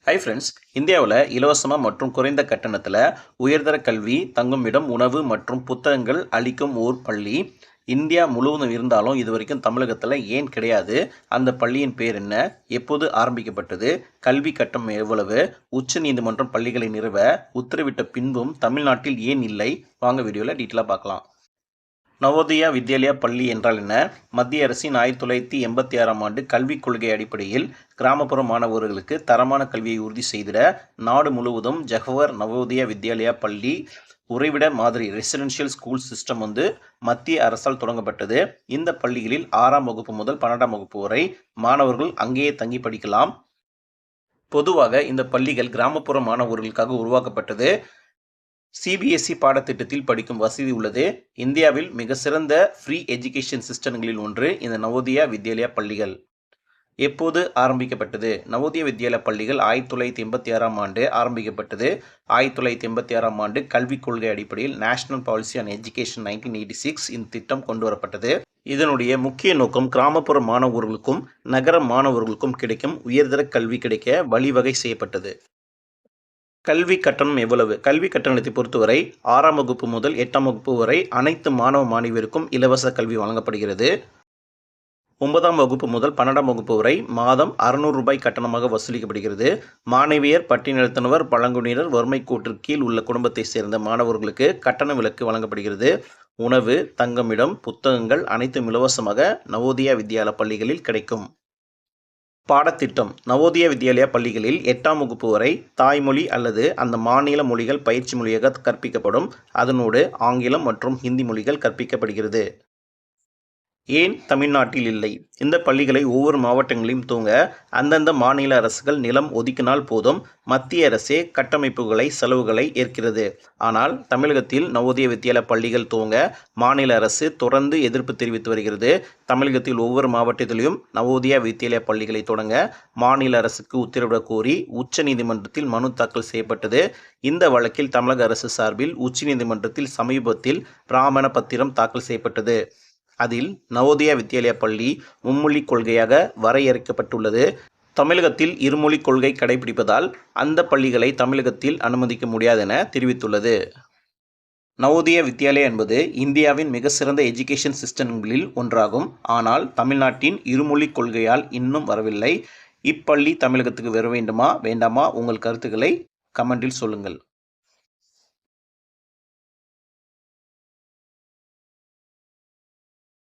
Hi friends, இந்தியாவில் இலவசமாக மற்றும் குறைந்த கட்டணத்தில் உயர்தர கல்வி, தங்குமிடம், உணவு மற்றும் புத்தகங்கள் அளிக்கும் ஓர் பள்ளி இந்தியா முழுவதும் இருந்தாலும் இது வரைக்கும் தமிழகத்தில் ஏன் கிடையாது? அந்த பள்ளியின் பேர் என்ன? எப்போது ஆரம்பிக்கப்பட்டது? கல்வி கட்டணம் எவ்வளவு? உச்ச நீதிமன்றம் பள்ளிகளை நிறுவ உத்தரவிட்ட பின்பும் தமிழ்நாட்டில் ஏன் இல்லை? வாங்க வீடியோவில் டீட்டெயிலாக பார்க்கலாம். நவோதயா வித்யாலயா பள்ளி என்றால் என்ன? மத்திய அரசின் 1986ஆம் ஆண்டு கல்விக் கொள்கை அடிப்படையில் கிராமப்புற மாணவர்களுக்கு தரமான கல்வியை உறுதி செய்திட நாடு முழுவதும் ஜவஹர் நவோதயா வித்யாலயா பள்ளி உறைவிட மாதிரி ரெசிடென்ஷியல் ஸ்கூல் சிஸ்டம் மத்திய அரசால் தொடங்கப்பட்டது. இந்த பள்ளிகளில் 6ஆம் வகுப்பு முதல் 12ஆம் வகுப்பு வரை மாணவர்கள் அங்கேயே தங்கி படிக்கலாம். பொதுவாக இந்த பள்ளிகள் கிராமப்புற மாணவர்களுக்காக உருவாக்கப்பட்டது. சிபிஎஸ்இ பாடத்திட்டத்தில் படிக்கும் வசதி உள்ளது. இந்தியாவில் மிக சிறந்த ஃப்ரீ எஜுகேஷன் சிஸ்டங்களில் ஒன்று இந்த நவோதயா வித்யாலயா பள்ளிகள். எப்போது ஆரம்பிக்கப்பட்டது? நவோதயா வித்யாலயா பள்ளிகள் 1986ஆம் ஆண்டு ஆரம்பிக்கப்பட்டது. 1986ஆம் ஆண்டு கல்விக் கொள்கை அடிப்படையில் நேஷனல் பாலிசி ஆன் எஜுகேஷன் 1986 இந்த திட்டம் கொண்டு வரப்பட்டது. இதனுடைய முக்கிய நோக்கம் கிராமப்புற மாணவர்களுக்கும் நகர மாணவர்களுக்கும் கிடைக்கும் உயர்தர கல்வி கிடைக்க வழிவகை செய்யப்பட்டது. கல்வி கட்டணம் எவ்வளவு? கல்வி கட்டணத்தை பொறுத்தவரை 6ஆம் வகுப்பு முதல் 8ஆம் வகுப்பு வரை அனைத்து மாணவ மாணவியருக்கும் இலவச கல்வி வழங்கப்படுகிறது. 9ஆம் வகுப்பு முதல் 12ஆம் வகுப்பு வரை மாதம் ₹600 கட்டணமாக வசூலிக்கப்படுகிறது. மாணவியர், பட்டியலினத்தவர், பழங்குடியினர், வறுமை கோட்டிற்கு கீழ் உள்ள குடும்பத்தை சேர்ந்த மாணவர்களுக்கு கட்டண விலக்கு வழங்கப்படுகிறது. உணவு, தங்குமிடம், புத்தகங்கள் அனைத்தும் இலவசமாக நவோதயா வித்யாலயா பள்ளிகளில் கிடைக்கும். பாடத்திட்டம்: நவோதயா வித்யாலயா பள்ளிகளில் 8ஆம் வகுப்பு வரை தாய்மொழி அல்லது அந்த மாநில மொழிகள் பயிற்சி மொழியாக கற்பிக்கப்படும். அதனோடு ஆங்கிலம் மற்றும் ஹிந்தி மொழிகள் கற்பிக்கப்படுகிறது. ஏன் தமிழ்நாட்டில் இல்லை? இந்த பள்ளிகளை ஒவ்வொரு மாவட்டங்களையும் துவங்க அந்தந்த மாநில அரசுகள் நிலம் ஒதுக்கினால் போதும். மத்திய அரசே கட்டமைப்புகளை செலவுகளை ஏற்கிறது. ஆனால் தமிழகத்தில் நவோதயா வித்யாலயா பள்ளிகள் துவங்க மாநில அரசு தொடர்ந்து எதிர்ப்பு தெரிவித்து வருகிறது. தமிழகத்தில் ஒவ்வொரு மாவட்டத்திலும் நவோதயா வித்யாலயா பள்ளிகளை தொடங்க மாநில அரசுக்கு உத்தரவிட கோரி உச்ச நீதிமன்றத்தில் மனு தாக்கல் செய்யப்பட்டது. இந்த வழக்கில் தமிழக அரசு சார்பில் உச்ச நீதிமன்றத்தில் சமீபத்தில் பிராமண பத்திரம் தாக்கல் செய்யப்பட்டது. அதில் நவோதயா வித்யாலயா பள்ளி மும்மொழி கொள்கையாக வரையறுக்கப்பட்டுள்ளது. தமிழகத்தில் இருமொழி கொள்கை கடைபிடிப்பதால் அந்த பள்ளிகளை தமிழகத்தில் அனுமதிக்க முடியாது என தெரிவித்துள்ளது. நவோதயா வித்யாலயா என்பது இந்தியாவின் மிக சிறந்த எஜுகேஷன் சிஸ்டம்களில் ஒன்றாகும். ஆனால் தமிழ்நாட்டின் இருமொழி கொள்கையால் இன்னும் வரவில்லை. இப்பள்ளி தமிழகத்துக்கு வர வேண்டுமா வேண்டாமா? உங்கள் கருத்துக்களை கமெண்டில் சொல்லுங்கள்.